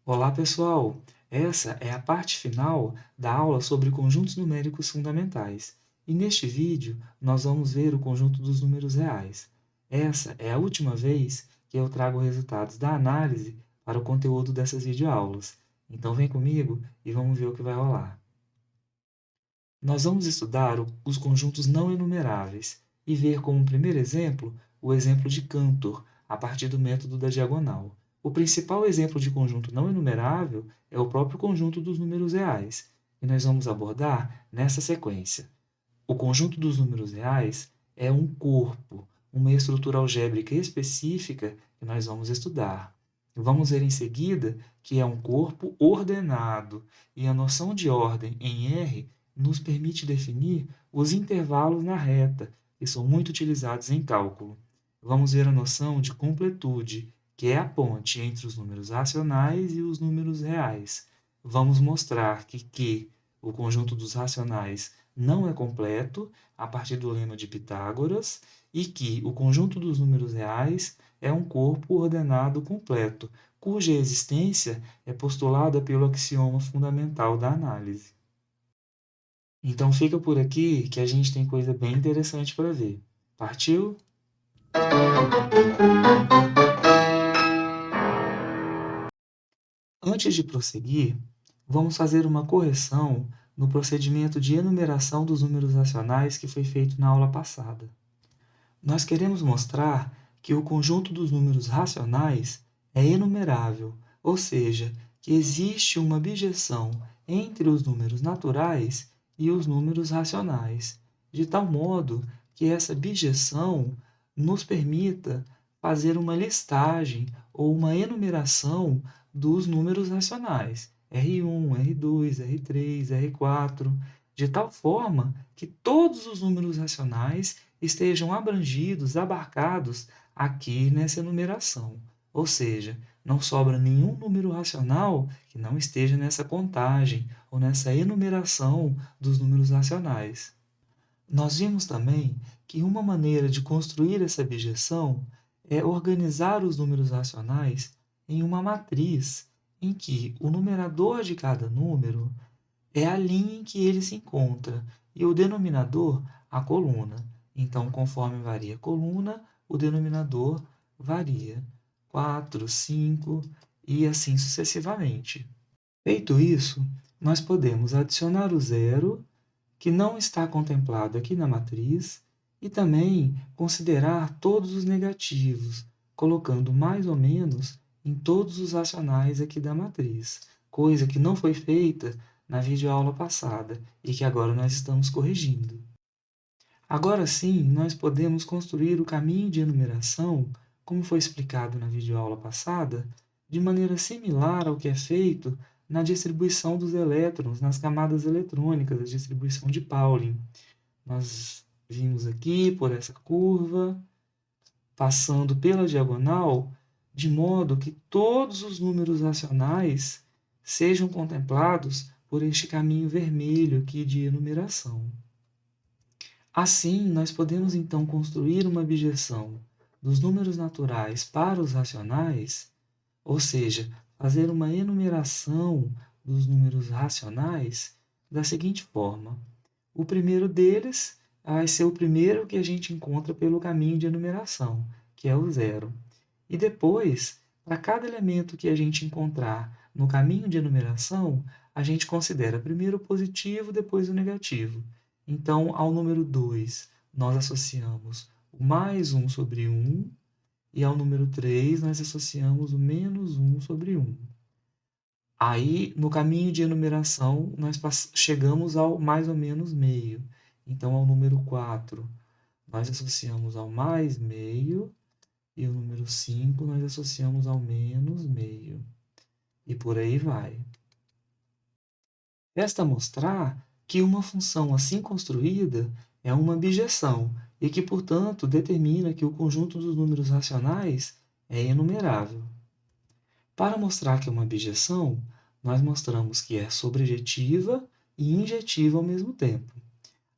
Olá, pessoal! Essa é a parte final da aula sobre conjuntos numéricos fundamentais. E neste vídeo, nós vamos ver o conjunto dos números reais. Essa é a última vez que eu trago resultados da análise para o conteúdo dessas videoaulas. Então vem comigo e vamos ver o que vai rolar. Nós vamos estudar os conjuntos não enumeráveis e ver como primeiro exemplo o exemplo de Cantor, a partir do método da diagonal. O principal exemplo de conjunto não enumerável é o próprio conjunto dos números reais, e nós vamos abordar nessa sequência. O conjunto dos números reais é um corpo, uma estrutura algébrica específica que nós vamos estudar. Vamos ver em seguida que é um corpo ordenado, e a noção de ordem em R nos permite definir os intervalos na reta, que são muito utilizados em cálculo. Vamos ver a noção de completude, que é a ponte entre os números racionais e os números reais. Vamos mostrar que o conjunto dos racionais não é completo, a partir do lema de Pitágoras, e que o conjunto dos números reais é um corpo ordenado completo, cuja existência é postulada pelo axioma fundamental da análise. Então fica por aqui que a gente tem coisa bem interessante para ver. Partiu? Antes de prosseguir, vamos fazer uma correção no procedimento de enumeração dos números racionais que foi feito na aula passada. Nós queremos mostrar que o conjunto dos números racionais é enumerável, ou seja, que existe uma bijeção entre os números naturais e os números racionais, de tal modo que essa bijeção nos permita fazer uma listagem ou uma enumeração dos números racionais, R1, R2, R3, R4, de tal forma que todos os números racionais estejam abrangidos, abarcados aqui nessa enumeração. Ou seja, não sobra nenhum número racional que não esteja nessa contagem ou nessa enumeração dos números racionais. Nós vimos também que uma maneira de construir essa bijeção é organizar os números racionais em uma matriz em que o numerador de cada número é a linha em que ele se encontra e o denominador a coluna. Então, conforme varia a coluna, o denominador varia 4, 5 e assim sucessivamente. Feito isso, nós podemos adicionar o zero, que não está contemplado aqui na matriz, e também considerar todos os negativos, colocando mais ou menos em todos os racionais aqui da matriz, coisa que não foi feita na videoaula passada e que agora nós estamos corrigindo. Agora sim, nós podemos construir o caminho de enumeração, como foi explicado na videoaula passada, de maneira similar ao que é feito na distribuição dos elétrons nas camadas eletrônicas, a distribuição de Pauling. Nós vimos aqui por essa curva, passando pela diagonal, de modo que todos os números racionais sejam contemplados por este caminho vermelho aqui de enumeração. Assim, nós podemos então construir uma bijeção dos números naturais para os racionais, ou seja, fazer uma enumeração dos números racionais da seguinte forma. O primeiro deles vai ser o primeiro que a gente encontra pelo caminho de enumeração, que é o zero. E depois, para cada elemento que a gente encontrar no caminho de enumeração, a gente considera primeiro o positivo, depois o negativo. Então, ao número 2, nós associamos o mais 1 sobre 1, e ao número 3, nós associamos o menos 1 sobre 1. Aí, no caminho de enumeração, nós chegamos ao mais ou menos meio. Então, ao número 4, nós associamos ao mais meio, e o número 5 nós associamos ao menos meio. E por aí vai. Resta mostrar que uma função assim construída é uma bijeção e que, portanto, determina que o conjunto dos números racionais é enumerável. Para mostrar que é uma bijeção, nós mostramos que é sobrejetiva e injetiva ao mesmo tempo.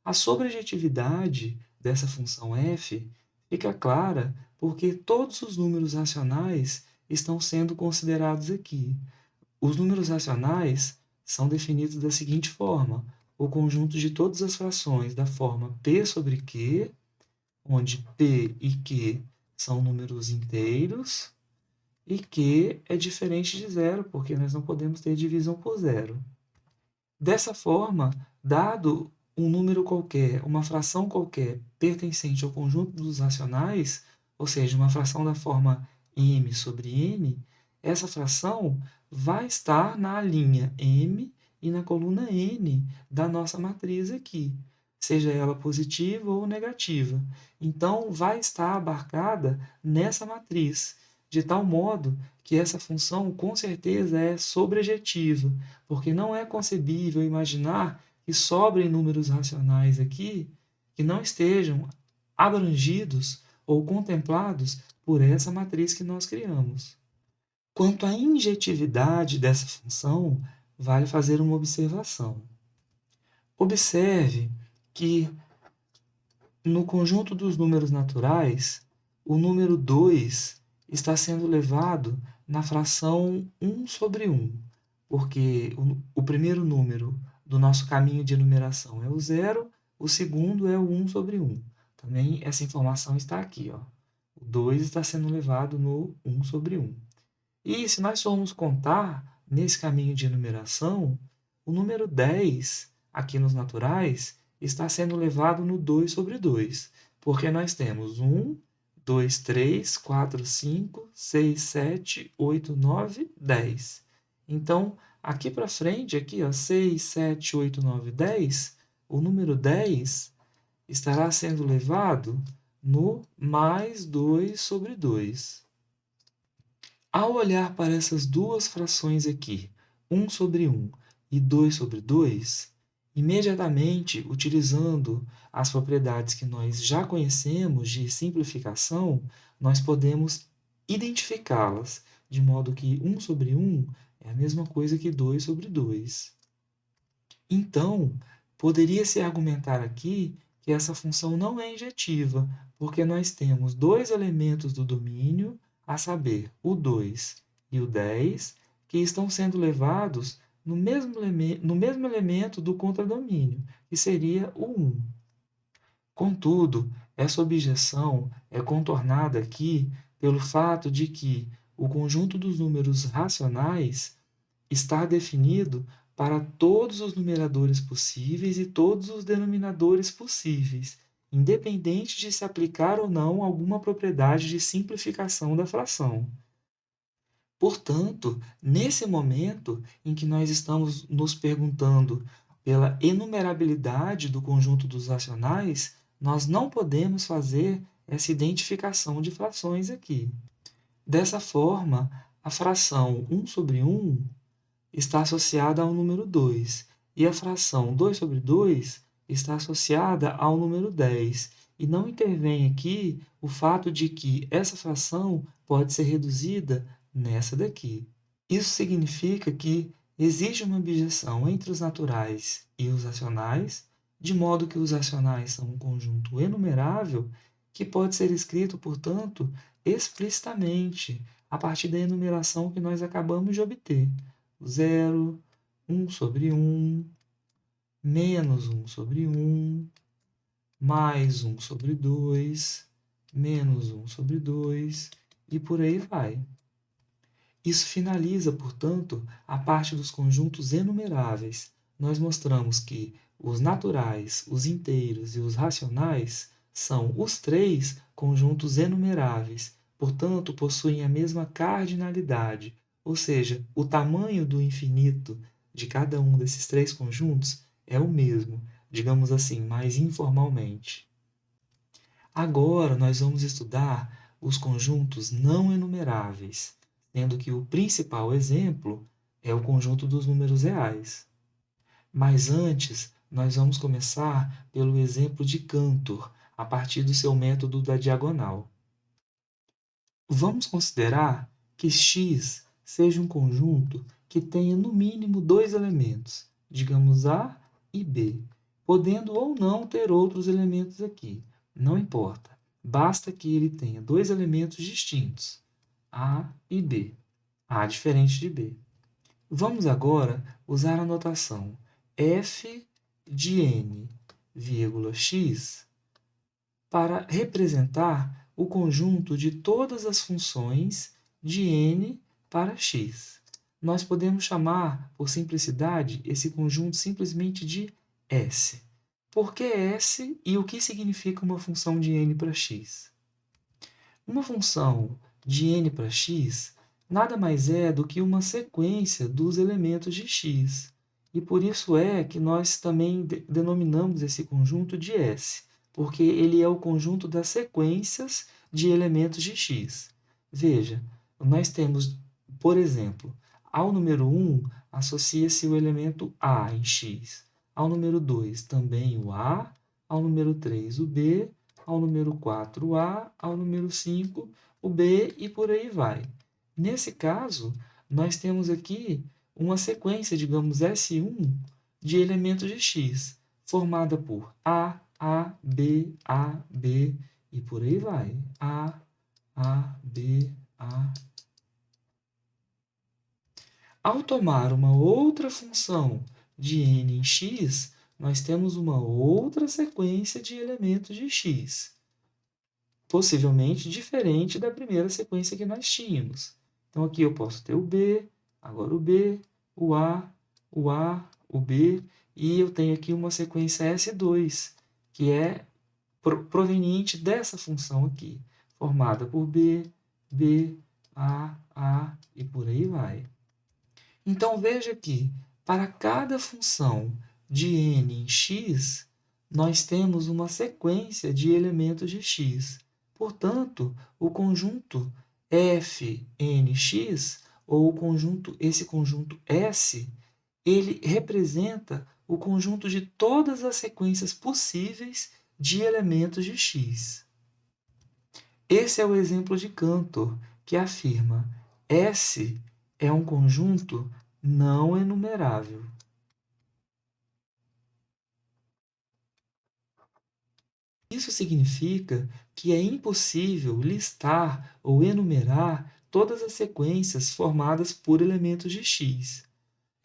A sobrejetividade dessa função f fica clara porque todos os números racionais estão sendo considerados aqui. Os números racionais são definidos da seguinte forma: o conjunto de todas as frações da forma P sobre Q, onde P e Q são números inteiros, e Q é diferente de zero, porque nós não podemos ter divisão por zero. Dessa forma, dado um número qualquer, uma fração qualquer pertencente ao conjunto dos racionais, ou seja, uma fração da forma m sobre n, essa fração vai estar na linha m e na coluna n da nossa matriz aqui, seja ela positiva ou negativa. Então, vai estar abarcada nessa matriz, de tal modo que essa função com certeza é sobrejetiva, porque não é concebível imaginar que sobrem números racionais aqui que não estejam abrangidos ou contemplados por essa matriz que nós criamos. Quanto à injetividade dessa função, vale fazer uma observação. Observe que no conjunto dos números naturais, o número 2 está sendo levado na fração 1 sobre 1, porque o primeiro número do nosso caminho de enumeração é o 0, o segundo é o 1 sobre 1. Também essa informação está aqui. Ó. O 2 está sendo levado no 1 sobre 1. E se nós formos contar nesse caminho de enumeração, o número 10, aqui nos naturais, está sendo levado no 2 sobre 2, porque nós temos 1, 2, 3, 4, 5, 6, 7, 8, 9, 10. Então, aqui para frente, aqui, ó, 6, 7, 8, 9, 10, o número 10 estará sendo levado no mais 2 sobre 2. Ao olhar para essas duas frações aqui, 1 sobre 1 e 2 sobre 2, imediatamente, utilizando as propriedades que nós já conhecemos de simplificação, nós podemos identificá-las, de modo que 1 sobre 1 é a mesma coisa que 2 sobre 2. Então, poderia-se argumentar aqui que essa função não é injetiva, porque nós temos dois elementos do domínio, a saber, o 2 e o 10, que estão sendo levados no mesmo elemento do contradomínio, que seria o 1. Contudo, essa objeção é contornada aqui pelo fato de que o conjunto dos números racionais está definido para todos os numeradores possíveis e todos os denominadores possíveis, independente de se aplicar ou não alguma propriedade de simplificação da fração. Portanto, nesse momento em que nós estamos nos perguntando pela enumerabilidade do conjunto dos racionais, nós não podemos fazer essa identificação de frações aqui. Dessa forma, a fração 1 sobre 1 está associada ao número 2, e a fração 2 sobre 2 está associada ao número 10. E não intervém aqui o fato de que essa fração pode ser reduzida nessa daqui. Isso significa que existe uma objeção entre os naturais e os racionais, de modo que os racionais são um conjunto enumerável que pode ser escrito, portanto, explicitamente, a partir da enumeração que nós acabamos de obter. 0, 1 sobre 1, menos 1 sobre 1, mais 1 sobre 2, menos 1 sobre 2, e por aí vai. Isso finaliza, portanto, a parte dos conjuntos enumeráveis. Nós mostramos que os naturais, os inteiros e os racionais são os três conjuntos enumeráveis, portanto, possuem a mesma cardinalidade, ou seja, o tamanho do infinito de cada um desses três conjuntos é o mesmo, digamos assim, mais informalmente. Agora nós vamos estudar os conjuntos não enumeráveis, sendo que o principal exemplo é o conjunto dos números reais. Mas antes, nós vamos começar pelo exemplo de Cantor, a partir do seu método da diagonal. Vamos considerar que x seja um conjunto que tenha no mínimo dois elementos, digamos A e B, podendo ou não ter outros elementos aqui, não importa. Basta que ele tenha dois elementos distintos, A e B. A diferente de B. Vamos agora usar a notação f de n, x, para representar o conjunto de todas as funções de n para x. Nós podemos chamar, por simplicidade, esse conjunto simplesmente de S. Por que S e o que significa uma função de n para x? Uma função de n para x nada mais é do que uma sequência dos elementos de x. E por isso é que nós também denominamos esse conjunto de S, porque ele é o conjunto das sequências de elementos de x. Veja, nós temos, por exemplo, ao número 1 associa-se o elemento A em x. Ao número 2 também o A, ao número 3 o B, ao número 4 o A, ao número 5 o B e por aí vai. Nesse caso, nós temos aqui uma sequência, digamos, S1 de elementos de x, formada por A, B e por aí vai. B, A. Ao tomar uma outra função de n em x, nós temos uma outra sequência de elementos de x, possivelmente diferente da primeira sequência que nós tínhamos. Então, aqui eu posso ter o B, agora o B, o A, o B, e eu tenho aqui uma sequência S2, que é proveniente dessa função aqui, formada por B, A e por aí vai. Então, veja que, para cada função de n em x, nós temos uma sequência de elementos de x. Portanto, o conjunto Fnx, ou esse conjunto S, ele representa o conjunto de todas as sequências possíveis de elementos de x. Esse é o exemplo de Cantor, que afirma: S é um conjunto não enumerável. Isso significa que é impossível listar ou enumerar todas as sequências formadas por elementos de x.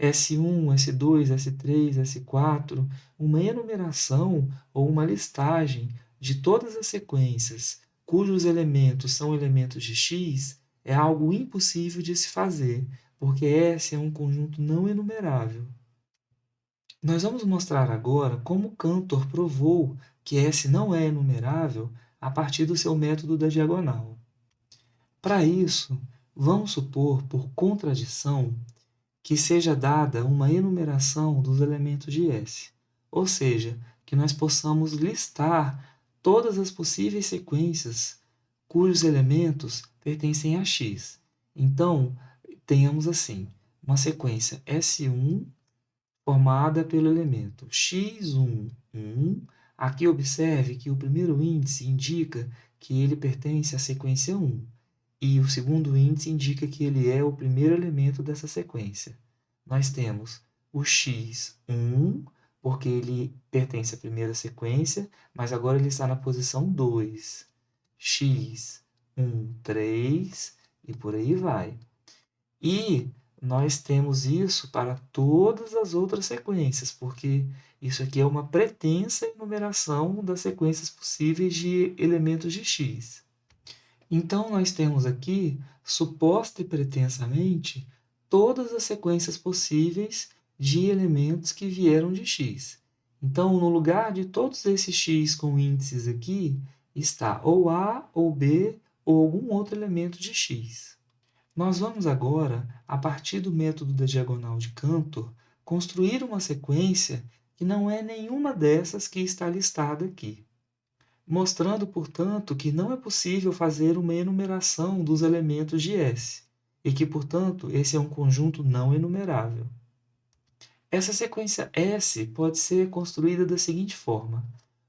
S1, S2, S3, S4, uma enumeração ou uma listagem de todas as sequências cujos elementos são elementos de x é algo impossível de se fazer, porque S é um conjunto não enumerável. Nós vamos mostrar agora como Cantor provou que S não é enumerável a partir do seu método da diagonal. Para isso, vamos supor, por contradição, que seja dada uma enumeração dos elementos de S, ou seja, que nós possamos listar todas as possíveis sequências cujos elementos pertencem a x. Então, tenhamos assim, uma sequência S1 formada pelo elemento x1, 1. Aqui observe que o primeiro índice indica que ele pertence à sequência 1, e o segundo índice indica que ele é o primeiro elemento dessa sequência. Nós temos o x1, porque ele pertence à primeira sequência, mas agora ele está na posição 2. x1, 3, e por aí vai. E nós temos isso para todas as outras sequências, porque isso aqui é uma pretensa enumeração das sequências possíveis de elementos de x. Então, nós temos aqui, suposta e pretensamente, todas as sequências possíveis de elementos que vieram de x. Então, no lugar de todos esses x com índices aqui, está ou A, ou B, ou algum outro elemento de x. Nós vamos agora, a partir do método da diagonal de Cantor, construir uma sequência que não é nenhuma dessas que está listada aqui, mostrando, portanto, que não é possível fazer uma enumeração dos elementos de S, e que, portanto, esse é um conjunto não enumerável. Essa sequência S pode ser construída da seguinte forma: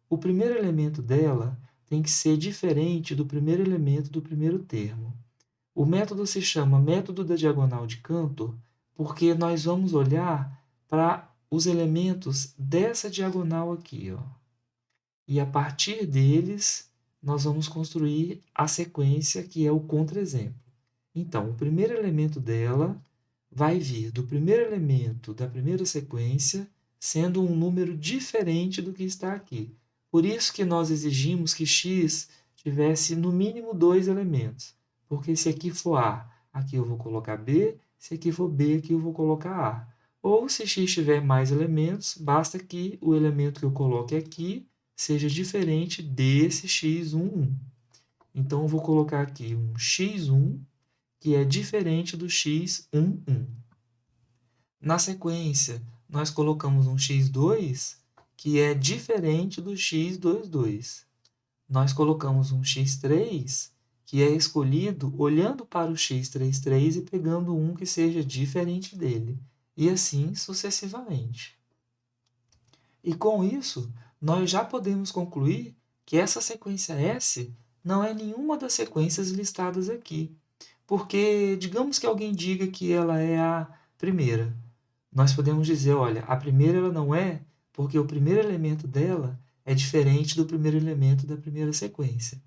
o primeiro elemento dela tem que ser diferente do primeiro elemento do primeiro termo. O método se chama método da diagonal de Cantor porque nós vamos olhar para os elementos dessa diagonal aqui, ó. E a partir deles, nós vamos construir a sequência que é o contra-exemplo. Então, o primeiro elemento dela vai vir do primeiro elemento da primeira sequência sendo um número diferente do que está aqui. Por isso que nós exigimos que x tivesse no mínimo 2 elementos. Porque se aqui for A, aqui eu vou colocar B, se aqui for B, aqui eu vou colocar A. Ou se x tiver mais elementos, basta que o elemento que eu coloque aqui seja diferente desse x11. Então, eu vou colocar aqui um x1, que é diferente do x11. Na sequência, nós colocamos um x2, que é diferente do x22. Nós colocamos um x3, que é escolhido olhando para o x33 e pegando um que seja diferente dele, e assim sucessivamente. E com isso, nós já podemos concluir que essa sequência S não é nenhuma das sequências listadas aqui, porque digamos que alguém diga que ela é a primeira. Nós podemos dizer, olha, a primeira ela não é porque o primeiro elemento dela é diferente do primeiro elemento da primeira sequência.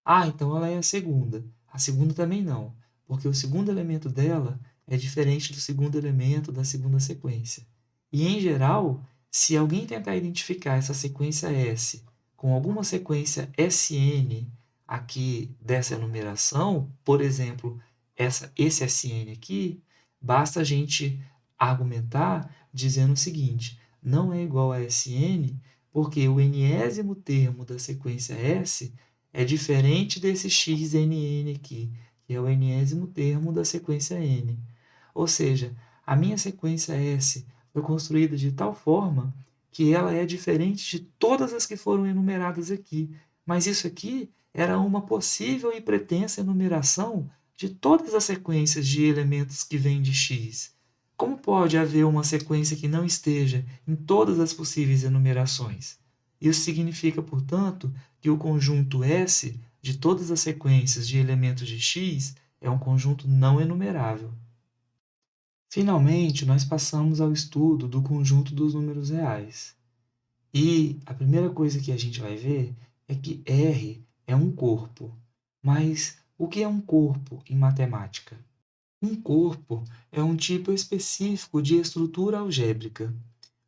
Ah, então ela é a segunda. A segunda também não, porque o segundo elemento dela é diferente do segundo elemento da segunda sequência. E, em geral, se alguém tentar identificar essa sequência S com alguma sequência Sn aqui dessa enumeração, por exemplo, esse Sn aqui, basta a gente argumentar dizendo o seguinte: não é igual a Sn porque o enésimo termo da sequência S é diferente desse xnn aqui, que é o enésimo termo da sequência n. Ou seja, a minha sequência S foi construída de tal forma que ela é diferente de todas as que foram enumeradas aqui. Mas isso aqui era uma possível e pretensa enumeração de todas as sequências de elementos que vêm de x. Como pode haver uma sequência que não esteja em todas as possíveis enumerações? Isso significa, portanto, que o conjunto S de todas as sequências de elementos de x é um conjunto não enumerável. Finalmente, nós passamos ao estudo do conjunto dos números reais. E a primeira coisa que a gente vai ver é que R é um corpo. Mas o que é um corpo em matemática? Um corpo é um tipo específico de estrutura algébrica.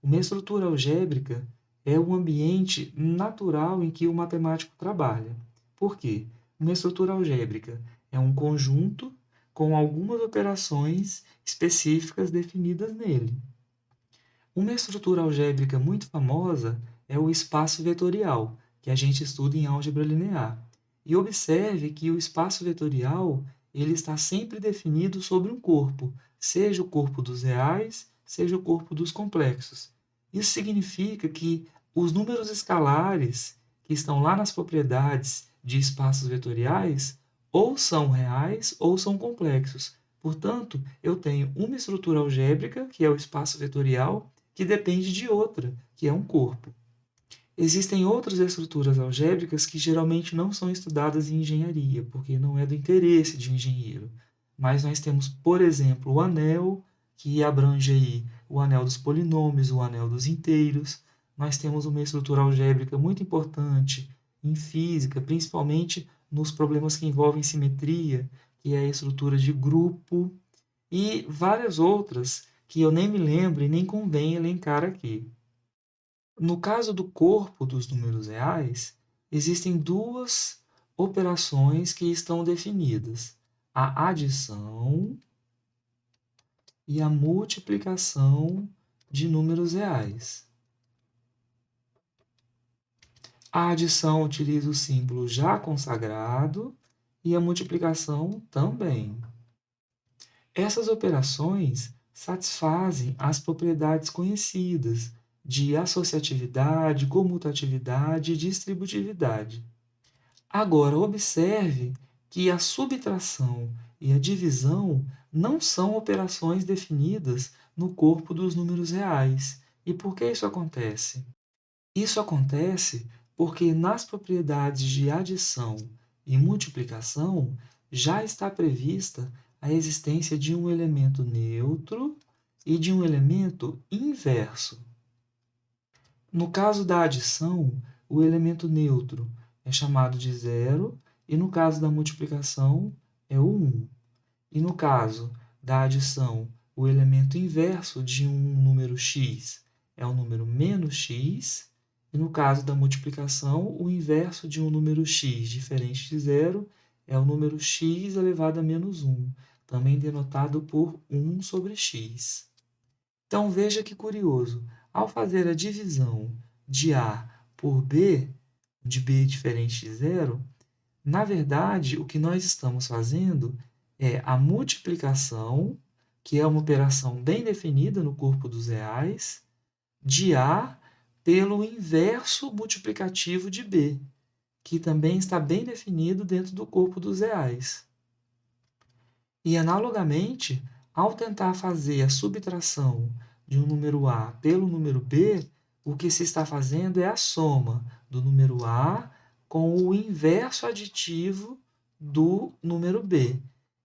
Uma estrutura algébrica é o ambiente natural em que o matemático trabalha. Por quê? Uma estrutura algébrica é um conjunto com algumas operações específicas definidas nele. Uma estrutura algébrica muito famosa é o espaço vetorial, que a gente estuda em álgebra linear. E observe que o espaço vetorial ele está sempre definido sobre um corpo, seja o corpo dos reais, seja o corpo dos complexos. Isso significa que os números escalares que estão lá nas propriedades de espaços vetoriais ou são reais ou são complexos. Portanto, eu tenho uma estrutura algébrica, que é o espaço vetorial, que depende de outra, que é um corpo. Existem outras estruturas algébricas que geralmente não são estudadas em engenharia, porque não é do interesse de um engenheiro. Mas nós temos, por exemplo, o anel, que abrange aí o anel dos polinômios, o anel dos inteiros. Nós temos uma estrutura algébrica muito importante em física, principalmente nos problemas que envolvem simetria, que é a estrutura de grupo, e várias outras que eu nem me lembro e nem convém elencar aqui. No caso do corpo dos números reais, existem duas operações que estão definidas: a adição e a multiplicação de números reais. A adição utiliza o símbolo já consagrado e a multiplicação também. Essas operações satisfazem as propriedades conhecidas de associatividade, comutatividade e distributividade. Agora, observe que a subtração e a divisão não são operações definidas no corpo dos números reais. E por que isso acontece? Isso acontece porque nas propriedades de adição e multiplicação já está prevista a existência de um elemento neutro e de um elemento inverso. No caso da adição, o elemento neutro é chamado de zero, e no caso da multiplicação é o 1. E no caso da adição, o elemento inverso de um número x é o número menos x, e no caso da multiplicação, o inverso de um número x diferente de zero é o número x elevado a menos 1, também denotado por 1 sobre x. Então, veja que curioso. Ao fazer a divisão de A por B, onde B é diferente de zero, na verdade, o que nós estamos fazendo é a multiplicação, que é uma operação bem definida no corpo dos reais, de A pelo inverso multiplicativo de B, que também está bem definido dentro do corpo dos reais. E, analogamente, ao tentar fazer a subtração de um número A pelo número B, o que se está fazendo é a soma do número A com o inverso aditivo do número B.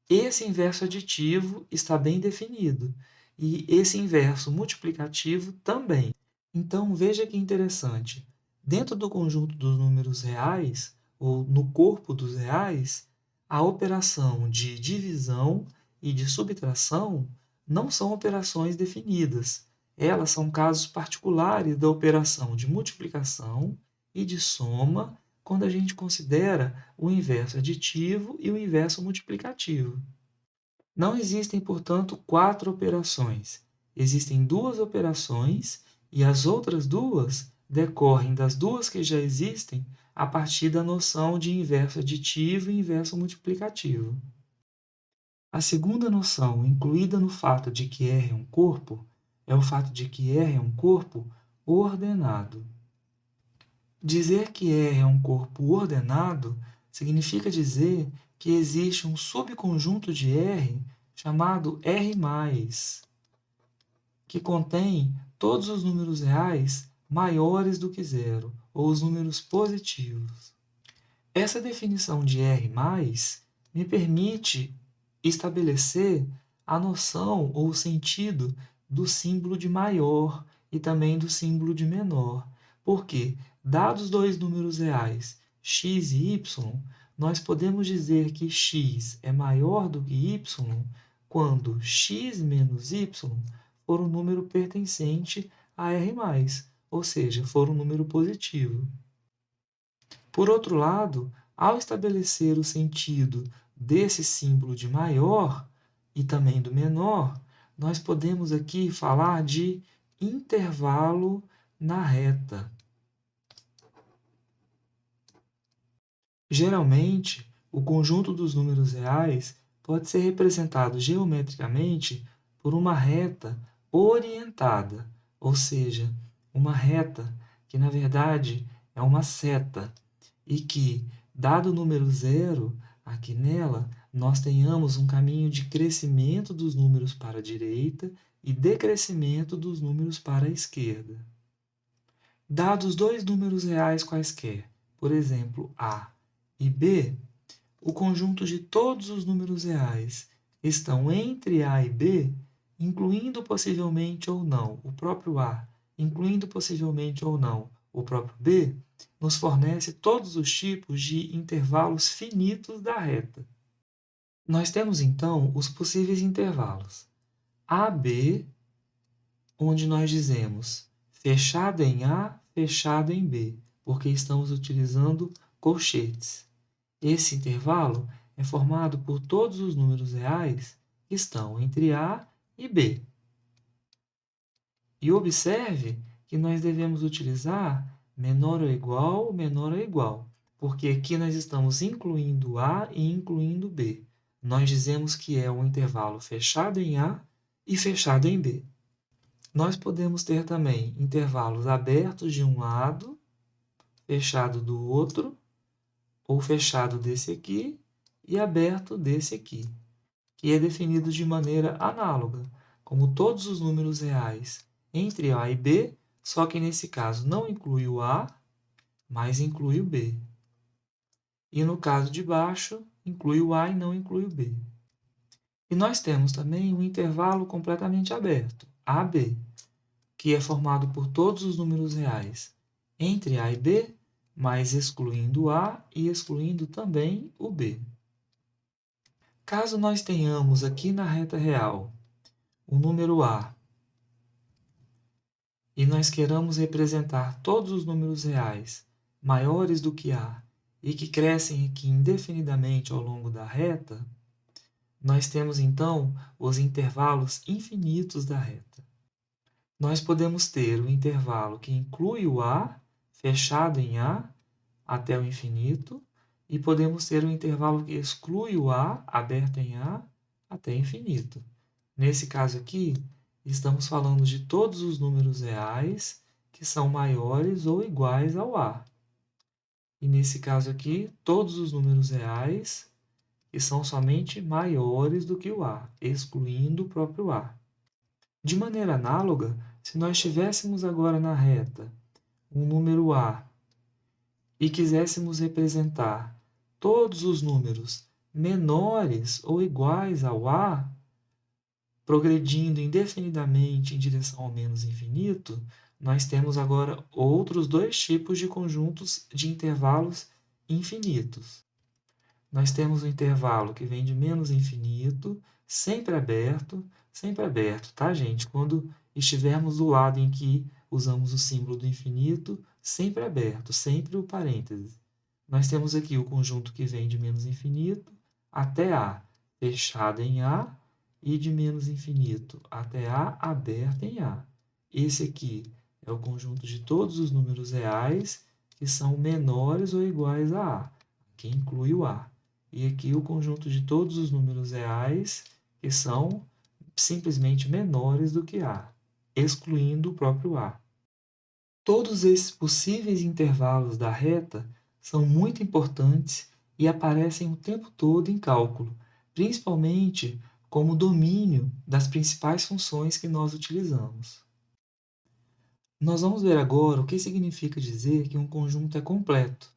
Esse inverso aditivo está bem definido, e esse inverso multiplicativo também. Então, veja que interessante. Dentro do conjunto dos números reais, ou no corpo dos reais, a operação de divisão e de subtração não são operações definidas. Elas são casos particulares da operação de multiplicação e de soma, quando a gente considera o inverso aditivo e o inverso multiplicativo. Não existem, portanto, 4 operações. Existem 2 operações e as outras 2 decorrem das 2 que já existem a partir da noção de inverso aditivo e inverso multiplicativo. A segunda noção, incluída no fato de que R é um corpo, é o fato de que R é um corpo ordenado. Dizer que R é um corpo ordenado significa dizer que existe um subconjunto de R chamado R+, que contém todos os números reais maiores do que zero, ou os números positivos. Essa definição de R+, me permite estabelecer a noção ou o sentido do símbolo de maior e também do símbolo de menor, porque, dados dois números reais, x e y, nós podemos dizer que x é maior do que y quando x menos y for um número pertencente a R+, ou seja, for um número positivo. Por outro lado, ao estabelecer o sentido desse símbolo de maior e também do menor, nós podemos aqui falar de intervalo na reta. Geralmente, o conjunto dos números reais pode ser representado geometricamente por uma reta orientada, ou seja, uma reta que, na verdade, é uma seta, e que, dado o número zero, aqui nela, nós tenhamos um caminho de crescimento dos números para a direita e decrescimento dos números para a esquerda. Dados dois números reais quaisquer, por exemplo, A e B, o conjunto de todos os números reais estão entre A e B, incluindo possivelmente ou não o próprio A, incluindo possivelmente ou não o próprio B, nos fornece todos os tipos de intervalos finitos da reta. Nós temos, então, os possíveis intervalos. AB, onde nós dizemos fechado em A, fechado em B, porque estamos utilizando colchetes. Esse intervalo é formado por todos os números reais que estão entre A e B. E observe que nós devemos utilizar menor ou menor ou igual, porque aqui nós estamos incluindo A e incluindo B. Nós dizemos que é um intervalo fechado em A e fechado em B. Nós podemos ter também intervalos abertos de um lado, fechado do outro, ou fechado desse aqui e aberto desse aqui, que é definido de maneira análoga, como todos os números reais entre A e B, só que nesse caso não inclui o A, mas inclui o B. E no caso de baixo, inclui o A e não inclui o B. E nós temos também um intervalo completamente aberto, AB, que é formado por todos os números reais entre A e B, mas excluindo o A e excluindo também o B. Caso nós tenhamos aqui na reta real o número A e nós queiramos representar todos os números reais maiores do que A e que crescem aqui indefinidamente ao longo da reta, nós temos então os intervalos infinitos da reta. Nós podemos ter o intervalo que inclui o A, fechado em A, até o infinito, e podemos ter o intervalo que exclui o A, aberto em A, até infinito. Nesse caso aqui, estamos falando de todos os números reais que são maiores ou iguais ao A. E nesse caso aqui, todos os números reais que são somente maiores do que o A, excluindo o próprio A. De maneira análoga, se nós tivéssemos agora na reta um número A e quiséssemos representar todos os números menores ou iguais ao A, progredindo indefinidamente em direção ao menos infinito, nós temos agora outros dois tipos de conjuntos de intervalos infinitos. Nós temos um intervalo que vem de menos infinito, sempre aberto, tá, gente? Quando estivermos do lado em que usamos o símbolo do infinito, sempre aberto, sempre o parênteses. Nós temos aqui o conjunto que vem de menos infinito até A, fechado em A, e de menos infinito até A, aberto em A. Esse aqui é o conjunto de todos os números reais que são menores ou iguais a A, que inclui o A. E aqui o conjunto de todos os números reais que são simplesmente menores do que A, excluindo o próprio A. Todos esses possíveis intervalos da reta são muito importantes e aparecem o tempo todo em cálculo, principalmente como domínio das principais funções que nós utilizamos. Nós vamos ver agora o que significa dizer que um conjunto é completo,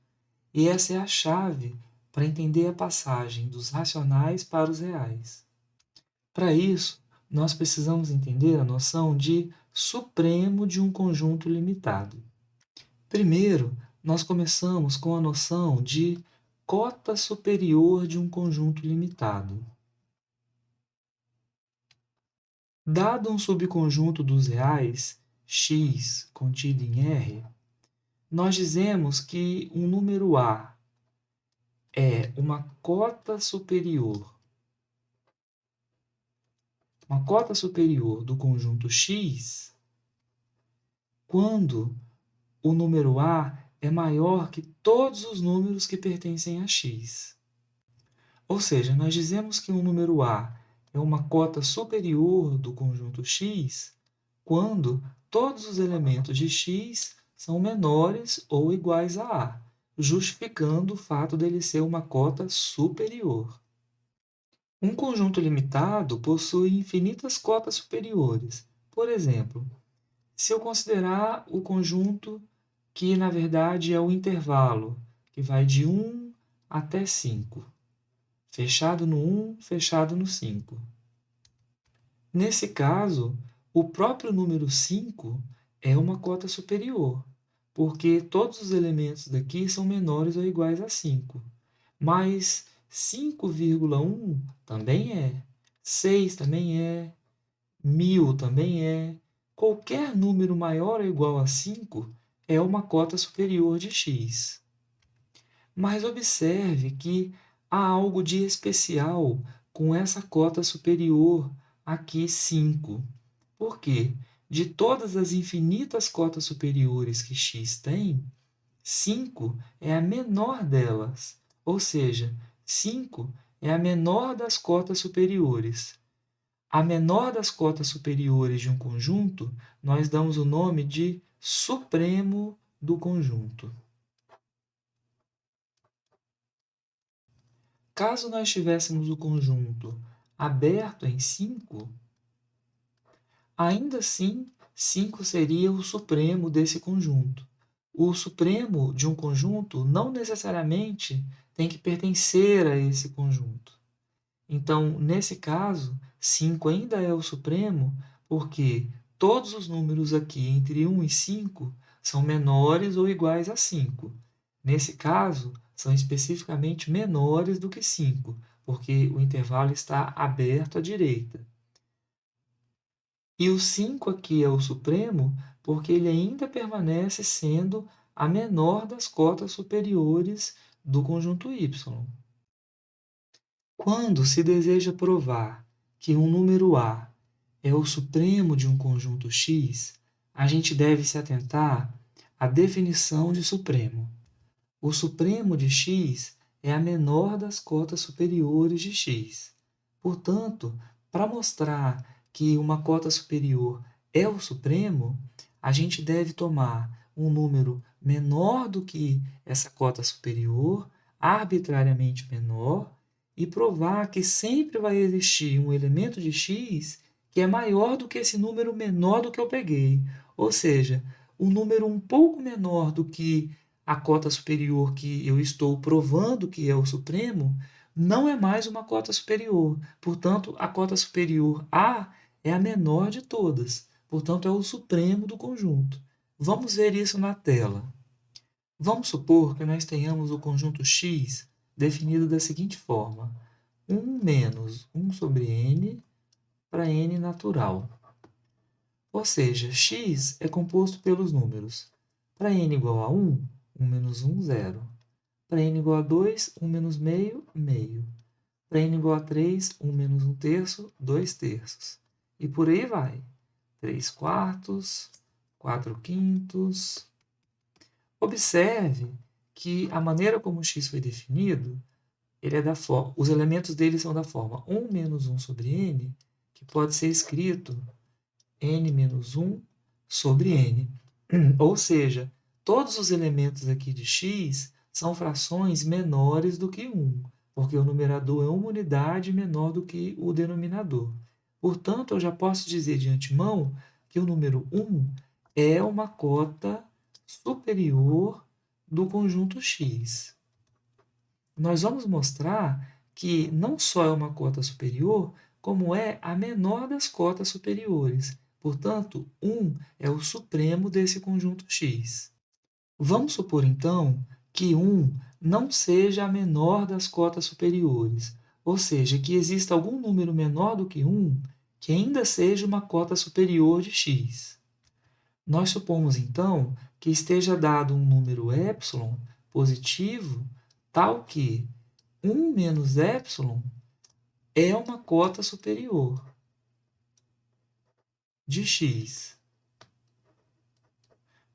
e essa é a chave para entender a passagem dos racionais para os reais. Para isso, nós precisamos entender a noção de supremo de um conjunto limitado. Primeiro, nós começamos com a noção de cota superior de um conjunto limitado. Dado um subconjunto dos reais, x contido em R, nós dizemos que um número A é uma cota superior do conjunto x quando o número A é maior que todos os números que pertencem a x. Ou seja, nós dizemos que um número A é uma cota superior do conjunto x quando todos os elementos de x são menores ou iguais a A, justificando o fato dele ser uma cota superior. Um conjunto limitado possui infinitas cotas superiores. Por exemplo, se eu considerar o conjunto que, na verdade, é o intervalo, que vai de 1 até 5, fechado no 1, fechado no 5. Nesse caso, o próprio número 5 é uma cota superior, porque todos os elementos daqui são menores ou iguais a 5. Mas 5,1 também é, 6 também é, 1000 também é. Qualquer número maior ou igual a 5 é uma cota superior de x. Mas observe que há algo de especial com essa cota superior aqui 5. Por quê? De todas as infinitas cotas superiores que x tem, 5 é a menor delas, ou seja, 5 é a menor das cotas superiores. A menor das cotas superiores de um conjunto, nós damos o nome de supremo do conjunto. Caso nós tivéssemos o conjunto aberto em 5, ainda assim 5 seria o supremo desse conjunto. O supremo de um conjunto não necessariamente tem que pertencer a esse conjunto. Então, nesse caso, 5 ainda é o supremo porque todos os números aqui entre 1 e 5 são menores ou iguais a 5. Nesse caso, são especificamente menores do que 5, porque o intervalo está aberto à direita. E o 5 aqui é o supremo porque ele ainda permanece sendo a menor das cotas superiores do conjunto y. Quando se deseja provar que um número A é o supremo de um conjunto X, a gente deve se atentar à definição de supremo. O supremo de X é a menor das cotas superiores de X. Portanto, para mostrar que uma cota superior é o supremo, a gente deve tomar um número menor do que essa cota superior, arbitrariamente menor, e provar que sempre vai existir um elemento de x que é maior do que esse número menor do que eu peguei. Ou seja, um número um pouco menor do que a cota superior que eu estou provando que é o supremo não é mais uma cota superior. Portanto, a cota superior A é a menor de todas. Portanto, é o supremo do conjunto. Vamos ver isso na tela. Vamos supor que nós tenhamos o conjunto X definido da seguinte forma: 1 menos 1 sobre n para n natural. Ou seja, x é composto pelos números. Para n igual a 1, 1 menos 1, 0. Para n igual a 2, 1 menos meio, meio. Para n igual a 3, 1 menos 1 terço, 2 terços. E por aí vai. 3 quartos, 4 quintos. Observe que a maneira como o x foi definido, os elementos dele são da forma 1 menos 1 sobre n, que pode ser escrito n menos 1 sobre n. Ou seja, todos os elementos aqui de x são frações menores do que 1, porque o numerador é uma unidade menor do que o denominador. Portanto, eu já posso dizer de antemão que o número 1 é uma cota superior do conjunto x. Nós vamos mostrar que não só é uma cota superior, como é a menor das cotas superiores. Portanto, 1 é o supremo desse conjunto x. Vamos supor, então, que 1 não seja a menor das cotas superiores, ou seja, que exista algum número menor do que 1 que ainda seja uma cota superior de x. Nós supomos, então, que esteja dado um número ε positivo, tal que 1 menos ε é uma cota superior de x.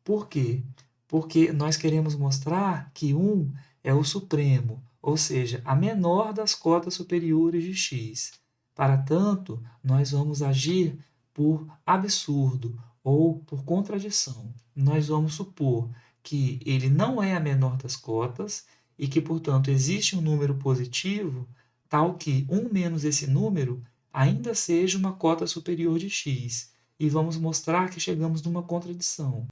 Por quê? Porque nós queremos mostrar que 1 é o supremo, ou seja, a menor das cotas superiores de x. Para tanto, nós vamos agir por absurdo ou por contradição. Nós vamos supor que ele não é a menor das cotas e que, portanto, existe um número positivo tal que 1 menos esse número ainda seja uma cota superior de x. E vamos mostrar que chegamos numa contradição.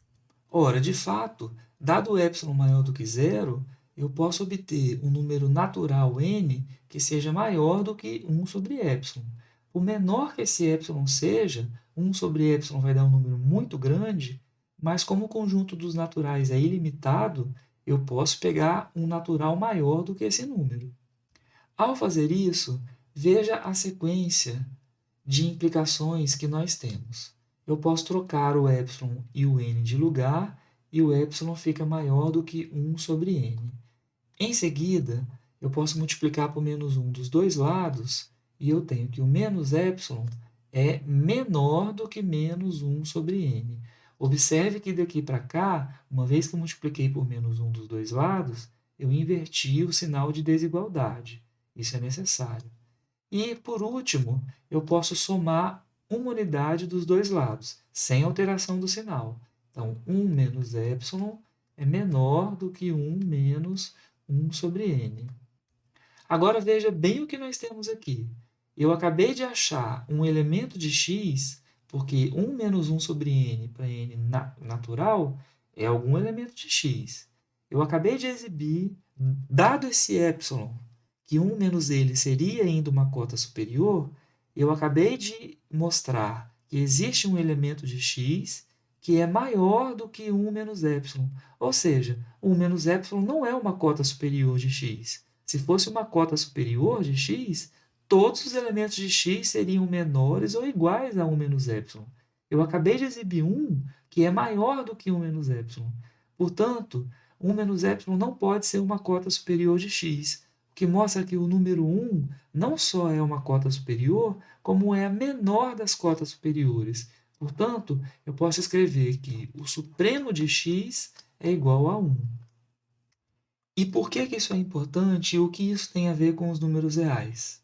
Ora, de fato, dado ε maior do que zero, eu posso obter um número natural n que seja maior do que 1 sobre ε. Por menor que esse ε seja, 1 sobre ε vai dar um número muito grande, mas como o conjunto dos naturais é ilimitado, eu posso pegar um natural maior do que esse número. Ao fazer isso, veja a sequência de implicações que nós temos. Eu posso trocar o ε e o n de lugar e o ε fica maior do que 1 sobre n. Em seguida, eu posso multiplicar por menos 1 dos dois lados e eu tenho que o menos ε é menor do que menos 1 sobre n. Observe que daqui para cá, uma vez que eu multipliquei por menos 1 dos dois lados, eu inverti o sinal de desigualdade. Isso é necessário. E, por último, eu posso somar uma unidade dos dois lados, sem alteração do sinal. Então, 1 menos ε é menor do que 1 menos 1 sobre n. Agora, veja bem o que nós temos aqui. Eu acabei de achar um elemento de x, porque 1 menos 1 sobre n para n natural é algum elemento de x. Eu acabei de exibir, dado esse ε, que 1 menos ele seria ainda uma cota superior, eu acabei de mostrar que existe um elemento de x que é maior do que 1 menos ε. Ou seja, 1 menos ε não é uma cota superior de x. Se fosse uma cota superior de x, todos os elementos de x seriam menores ou iguais a 1 menos ε. Eu acabei de exibir um que é maior do que 1 menos ε. Portanto, 1 menos ε não pode ser uma cota superior de x, o que mostra que o número 1 não só é uma cota superior, como é a menor das cotas superiores. Portanto, eu posso escrever que o supremo de x é igual a 1. E por que isso é importante e o que isso tem a ver com os números reais?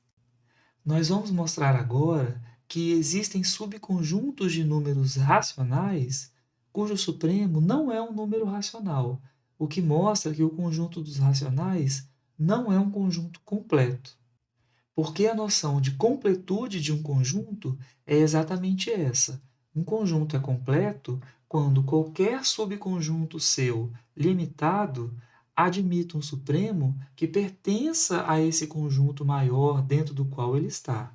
Nós vamos mostrar agora que existem subconjuntos de números racionais cujo supremo não é um número racional, o que mostra que o conjunto dos racionais não é um conjunto completo. Porque a noção de completude de um conjunto é exatamente essa. Um conjunto é completo quando qualquer subconjunto seu limitado admite um supremo que pertença a esse conjunto maior dentro do qual ele está.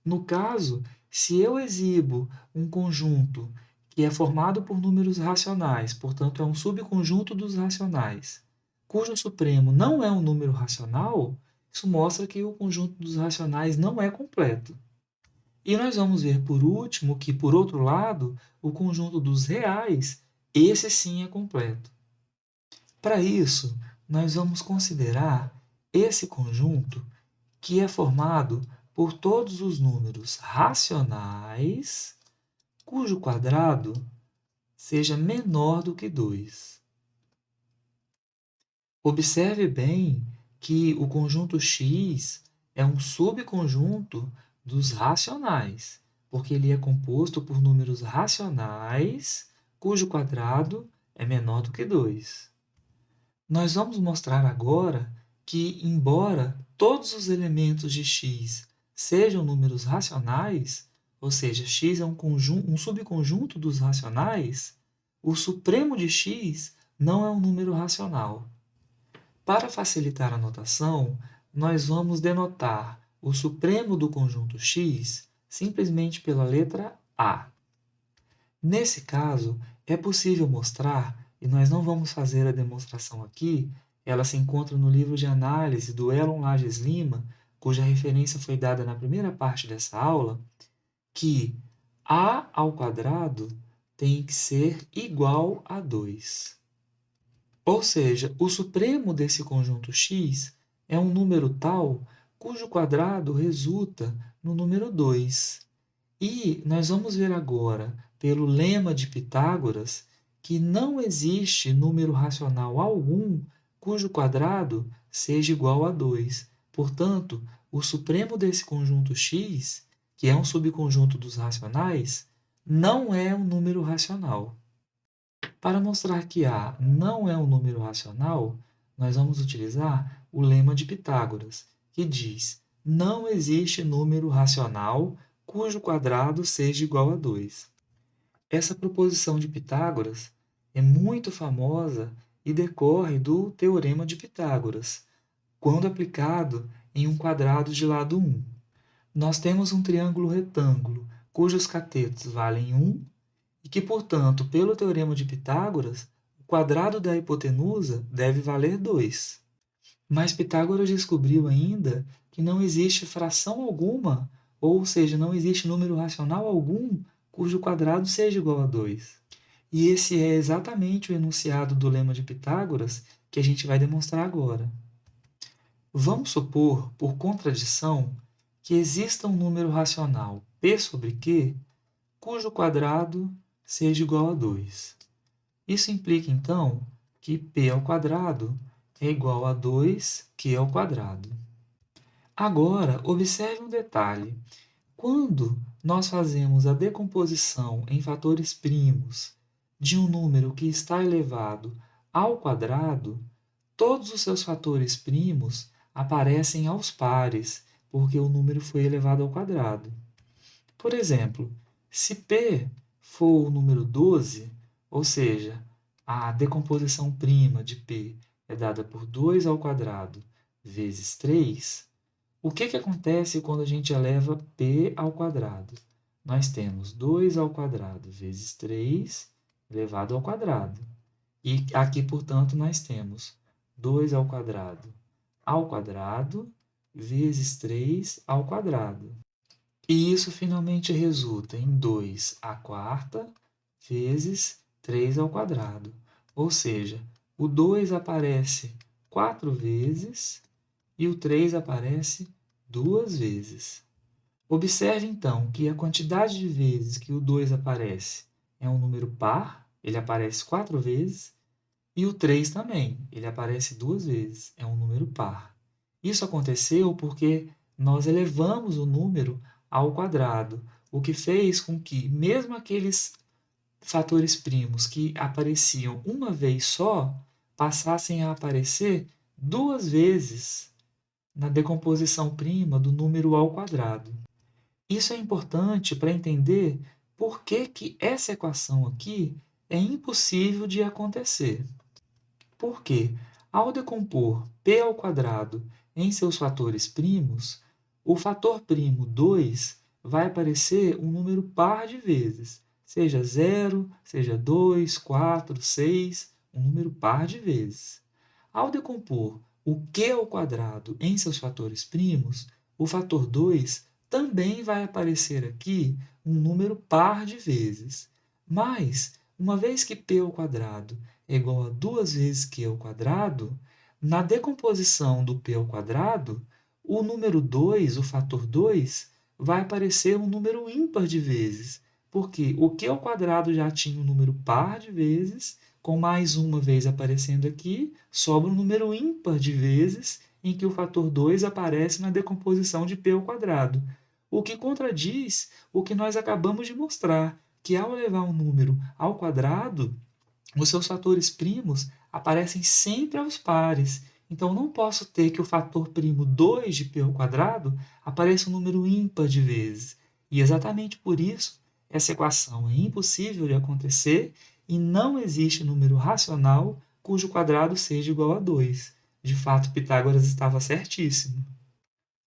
No caso, se eu exibo um conjunto que é formado por números racionais, portanto é um subconjunto dos racionais, cujo supremo não é um número racional, isso mostra que o conjunto dos racionais não é completo. E nós vamos ver por último que, por outro lado, o conjunto dos reais, esse sim é completo. Para isso, nós vamos considerar esse conjunto que é formado por todos os números racionais cujo quadrado seja menor do que 2. Observe bem que o conjunto X é um subconjunto dos racionais, porque ele é composto por números racionais cujo quadrado é menor do que 2. Nós vamos mostrar agora que, embora todos os elementos de X sejam números racionais, ou seja, X é um subconjunto dos racionais, o supremo de X não é um número racional. Para facilitar a notação, nós vamos denotar o supremo do conjunto X simplesmente pela letra A. Nesse caso, é possível mostrar, e nós não vamos fazer a demonstração aqui, ela se encontra no livro de análise do Elon Lages Lima, cuja referência foi dada na primeira parte dessa aula, que A ao quadrado tem que ser igual a 2. Ou seja, o supremo desse conjunto X é um número tal cujo quadrado resulta no número 2. E nós vamos ver agora, pelo lema de Pitágoras, que não existe número racional algum cujo quadrado seja igual a 2. Portanto, o supremo desse conjunto X, que é um subconjunto dos racionais, não é um número racional. Para mostrar que A não é um número racional, nós vamos utilizar o lema de Pitágoras, que diz: não existe número racional cujo quadrado seja igual a 2. Essa proposição de Pitágoras é muito famosa e decorre do Teorema de Pitágoras, quando aplicado em um quadrado de lado 1. Nós temos um triângulo retângulo cujos catetos valem 1 e que, portanto, pelo Teorema de Pitágoras, o quadrado da hipotenusa deve valer 2. Mas Pitágoras descobriu ainda que não existe fração alguma, ou seja, não existe número racional algum cujo quadrado seja igual a 2. E esse é exatamente o enunciado do lema de Pitágoras que a gente vai demonstrar agora. Vamos supor, por contradição, que exista um número racional p sobre q cujo quadrado seja igual a 2. Isso implica, então, que p ao quadrado é igual a 2q ao quadrado. Agora, observe um detalhe. Quando nós fazemos a decomposição em fatores primos de um número que está elevado ao quadrado, todos os seus fatores primos aparecem aos pares, porque o número foi elevado ao quadrado. Por exemplo, se p for o número 12, ou seja, a decomposição prima de p é dada por 2 ao quadrado vezes 3, o que acontece quando a gente eleva p ao quadrado? Nós temos 2 ao quadrado vezes 3 elevado ao quadrado. E aqui, portanto, nós temos 2 ao quadrado vezes 3 ao quadrado. E isso finalmente resulta em 2 à quarta vezes 3 ao quadrado. Ou seja, o 2 aparece 4 vezes e o 3 aparece 2 vezes. Observe, então, que a quantidade de vezes que o 2 aparece é um número par, ele aparece 4 vezes, e o 3 também, ele aparece 2 vezes, é um número par. Isso aconteceu porque nós elevamos o número ao quadrado, o que fez com que, mesmo aqueles fatores primos que apareciam uma vez só, passassem a aparecer 2 vezes na decomposição prima do número ao quadrado. Isso é importante para entender por que, que essa equação aqui é impossível de acontecer. Porque, ao decompor p ao quadrado em seus fatores primos, o fator primo 2 vai aparecer um número par de vezes, seja 0, seja 2, 4, 6, um número par de vezes. Ao decompor o q ao quadrado em seus fatores primos, o fator 2 também vai aparecer aqui um número par de vezes. Mas, uma vez que p ao quadrado é igual a 2 vezes q ao quadrado, na decomposição do p ao quadrado, o número 2, o fator 2, vai aparecer um número ímpar de vezes, porque o q ao quadrado já tinha um número par de vezes, com mais uma vez aparecendo aqui, sobra um número ímpar de vezes em que o fator 2 aparece na decomposição de p ao quadrado, o que contradiz o que nós acabamos de mostrar, que ao levar um número ao quadrado, os seus fatores primos aparecem sempre aos pares. Então, não posso ter que o fator primo 2 de p ao quadrado apareça um número ímpar de vezes. E exatamente por isso, essa equação é impossível de acontecer e não existe número racional cujo quadrado seja igual a 2. De fato, Pitágoras estava certíssimo.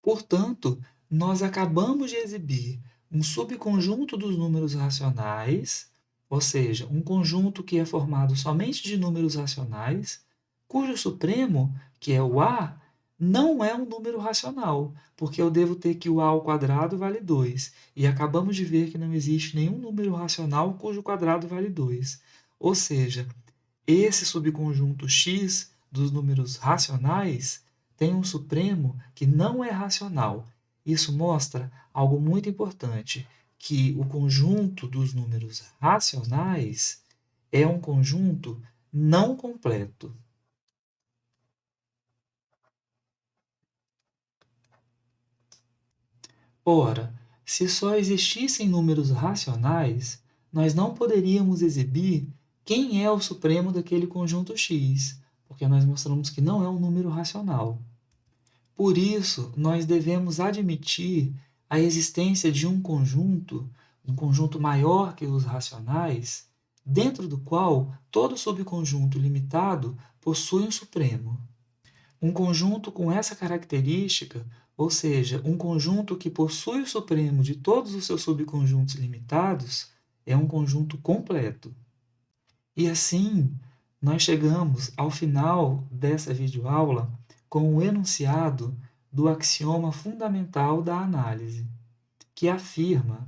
Portanto, nós acabamos de exibir um subconjunto dos números racionais, ou seja, um conjunto que é formado somente de números racionais, cujo supremo, que é o a, não é um número racional, porque eu devo ter que o a ao quadrado vale 2, e acabamos de ver que não existe nenhum número racional cujo quadrado vale 2. Ou seja, esse subconjunto X dos números racionais tem um supremo que não é racional. Isso mostra algo muito importante, que o conjunto dos números racionais é um conjunto não completo. Ora, se só existissem números racionais, nós não poderíamos exibir quem é o supremo daquele conjunto X, porque nós mostramos que não é um número racional. Por isso, nós devemos admitir a existência de um conjunto maior que os racionais, dentro do qual todo subconjunto limitado possui um supremo. Um conjunto com essa característica, ou seja, um conjunto que possui o supremo de todos os seus subconjuntos limitados, é um conjunto completo. E assim, nós chegamos ao final dessa videoaula com o enunciado do axioma fundamental da análise, que afirma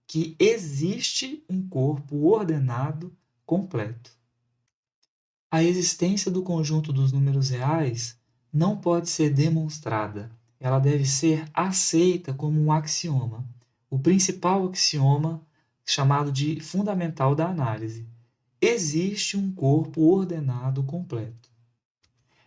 que existe um corpo ordenado completo. A existência do conjunto dos números reais não pode ser demonstrada, ela deve ser aceita como um axioma, o principal axioma chamado de fundamental da análise. Existe um corpo ordenado completo.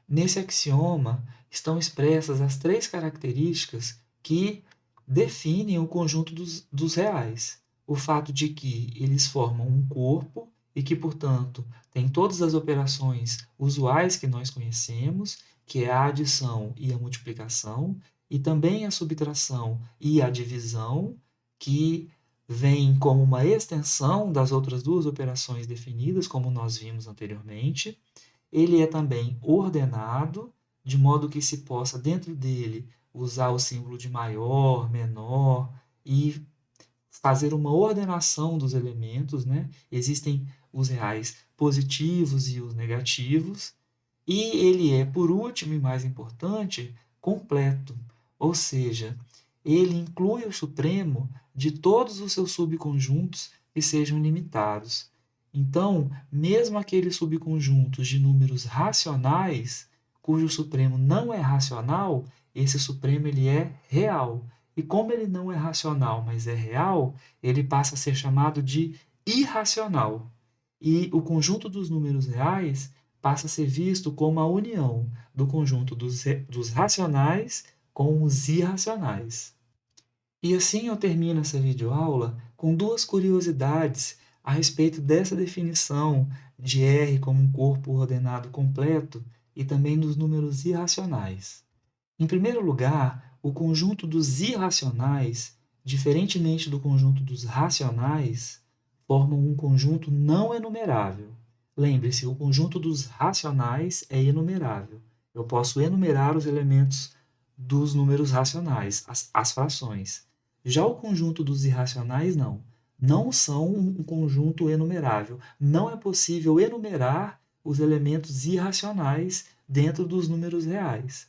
Nesse axioma estão expressas as 3 características que definem o conjunto dos reais. O fato de que eles formam um corpo e que, portanto, tem todas as operações usuais que nós conhecemos, que é a adição e a multiplicação, e também a subtração e a divisão, que vem como uma extensão das outras 2 operações definidas, como nós vimos anteriormente. Ele é também ordenado, de modo que se possa, dentro dele, usar o símbolo de maior, menor e fazer uma ordenação dos elementos, né? Existem os reais positivos e os negativos. E ele é, por último e mais importante, completo, ou seja, ele inclui o supremo de todos os seus subconjuntos que sejam limitados. Então, mesmo aqueles subconjuntos de números racionais, cujo supremo não é racional, esse supremo ele é real. E como ele não é racional, mas é real, ele passa a ser chamado de irracional. E o conjunto dos números reais passa a ser visto como a união do conjunto dos racionais com os irracionais. E assim eu termino essa videoaula com duas curiosidades a respeito dessa definição de R como um corpo ordenado completo e também dos números irracionais. Em primeiro lugar, o conjunto dos irracionais, diferentemente do conjunto dos racionais, formam um conjunto não enumerável. Lembre-se, o conjunto dos racionais é enumerável. Eu posso enumerar os elementos dos números racionais, as frações. Já o conjunto dos irracionais, não. Não são um conjunto enumerável. Não é possível enumerar os elementos irracionais dentro dos números reais.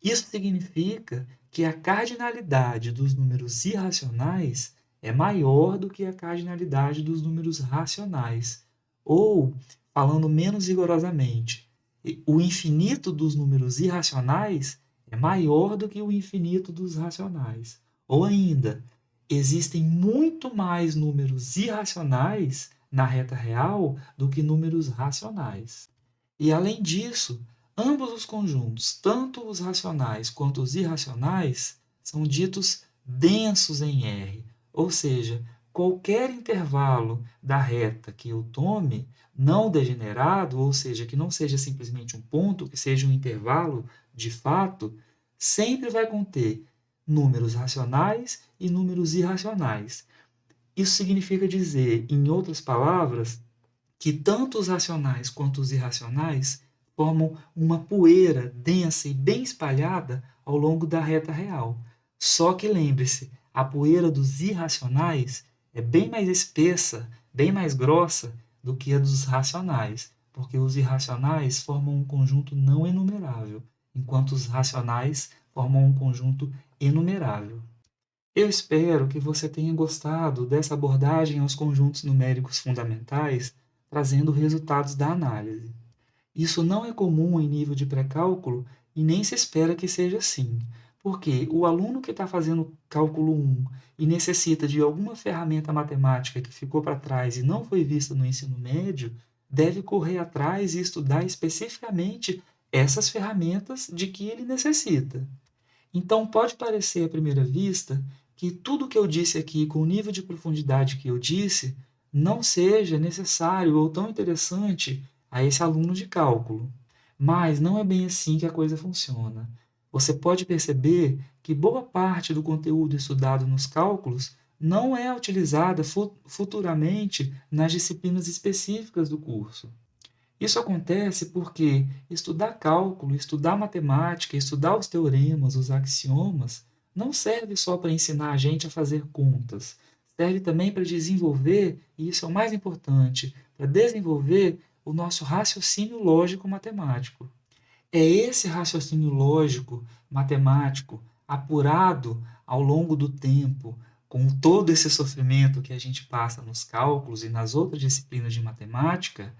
Isso significa que a cardinalidade dos números irracionais é maior do que a cardinalidade dos números racionais. Ou, falando menos rigorosamente, o infinito dos números irracionais é maior do que o infinito dos racionais. Ou ainda, existem muito mais números irracionais na reta real do que números racionais. E além disso, ambos os conjuntos, tanto os racionais quanto os irracionais, são ditos densos em R, ou seja, qualquer intervalo da reta que eu tome, não degenerado, ou seja, que não seja simplesmente um ponto, que seja um intervalo de fato, sempre vai conter números racionais e números irracionais. Isso significa dizer, em outras palavras, que tanto os racionais quanto os irracionais formam uma poeira densa e bem espalhada ao longo da reta real. Só que lembre-se, a poeira dos irracionais é bem mais espessa, bem mais grossa do que a dos racionais, porque os irracionais formam um conjunto não enumerável, enquanto os racionais formam um conjunto enumerável. Eu espero que você tenha gostado dessa abordagem aos conjuntos numéricos fundamentais, trazendo resultados da análise. Isso não é comum em nível de pré-cálculo e nem se espera que seja assim, porque o aluno que está fazendo cálculo 1 e necessita de alguma ferramenta matemática que ficou para trás e não foi vista no ensino médio, deve correr atrás e estudar especificamente essas ferramentas de que ele necessita. Então, pode parecer à primeira vista que tudo o que eu disse aqui, com o nível de profundidade que eu disse, não seja necessário ou tão interessante a esse aluno de cálculo. Mas não é bem assim que a coisa funciona. Você pode perceber que boa parte do conteúdo estudado nos cálculos não é utilizada futuramente nas disciplinas específicas do curso. Isso acontece porque estudar cálculo, estudar matemática, estudar os teoremas, os axiomas, não serve só para ensinar a gente a fazer contas. Serve também para desenvolver, e isso é o mais importante, para desenvolver o nosso raciocínio lógico matemático. É esse raciocínio lógico matemático apurado ao longo do tempo, com todo esse sofrimento que a gente passa nos cálculos e nas outras disciplinas de matemática,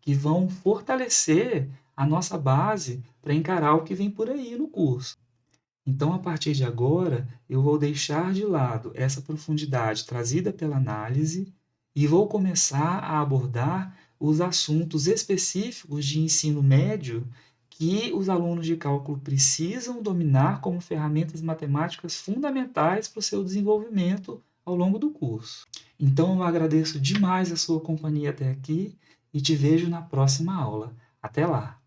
que vão fortalecer a nossa base para encarar o que vem por aí no curso. Então, a partir de agora, eu vou deixar de lado essa profundidade trazida pela análise e vou começar a abordar os assuntos específicos de ensino médio que os alunos de cálculo precisam dominar como ferramentas matemáticas fundamentais para o seu desenvolvimento ao longo do curso. Então, eu agradeço demais a sua companhia até aqui e te vejo na próxima aula. Até lá!